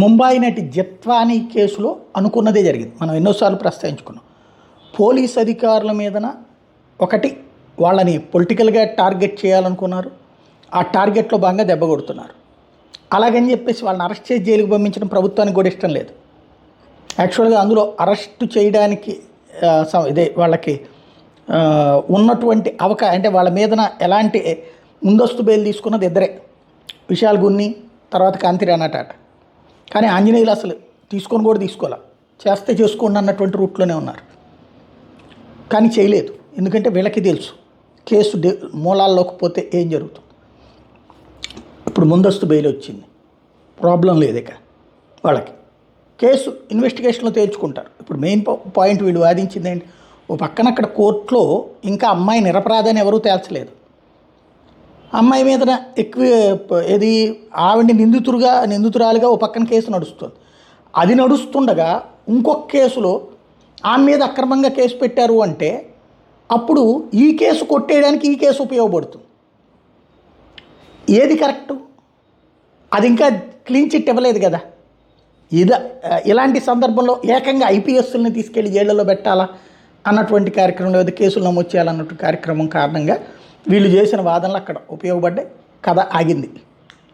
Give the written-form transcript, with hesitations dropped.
ముంబై నటి జత్వానీ కేసులో అనుకున్నదే జరిగింది. మనం ఎన్నోసార్లు ప్రస్తావించుకున్నాం. పోలీస్ అధికారుల మీదన ఒకటి వాళ్ళని పొలిటికల్గా టార్గెట్ చేయాలనుకున్నారు. ఆ టార్గెట్లో భాగంగా దెబ్బ కొడుతున్నారు. అలాగని చెప్పేసి వాళ్ళని అరెస్ట్ చేసి జైలుకి పంపించడం ప్రభుత్వానికి కూడా ఇష్టం లేదు. యాక్చువల్గా అందులో అరెస్టు చేయడానికి ఇదే వాళ్ళకి ఉన్నటువంటి అంటే వాళ్ళ మీదన ఎలాంటి ముందస్తు బెయిల్ తీసుకున్నది ఇద్దరే, విశాల్ గున్ని తర్వాత కాంతిరాణా టాటా. కానీ ఆంజనేయులు అసలు తీసుకొని కూడా తీసుకోవాలి, చేస్తే చేసుకోండి అన్నటువంటి రూట్లోనే ఉన్నారు. కానీ చేయలేదు. ఎందుకంటే వీళ్ళకి తెలుసు కేసు మూలాల్లోకి పోతే ఏం జరుగుతుంది. ఇప్పుడు ముందస్తు బెయిల్ వచ్చింది, ప్రాబ్లం లేదు. ఇక వాళ్ళకి కేసు ఇన్వెస్టిగేషన్లో తేల్చుకుంటారు. ఇప్పుడు మెయిన్ పాయింట్ వీళ్ళు వాదించింది ఏంటి, ఓ పక్కన అక్కడ కోర్టులో ఇంకా అమ్మాయి నిరపరాధని ఎవరూ తేల్చలేదు. అమ్మాయి మీద ఎక్కువ ఏది ఆవిడ్ని నిందితురాలుగా ఓ పక్కన కేసు నడుస్తుంది. అది నడుస్తుండగా ఇంకొక కేసులో ఆమె మీద అక్రమంగా కేసు పెట్టారు అంటే అప్పుడు ఈ కేసు కొట్టేయడానికి ఈ కేసు ఉపయోగపడుతుంది. ఏది కరెక్టు? అది ఇంకా క్లీన్ చిట్ ఇవ్వలేదు కదా. ఇలాంటి సందర్భంలో ఏకంగా ఐపీఎస్ని తీసుకెళ్లి జైళ్ళలో పెట్టాలా అన్నటువంటి కార్యక్రమం, లేదా కేసులు నమోదు చేయాలన్నటువంటి కార్యక్రమం కారణంగా వీళ్ళు చేసిన వాదనలు అక్కడ ఉపయోగపడ్డాయి. కథ ఆగింది.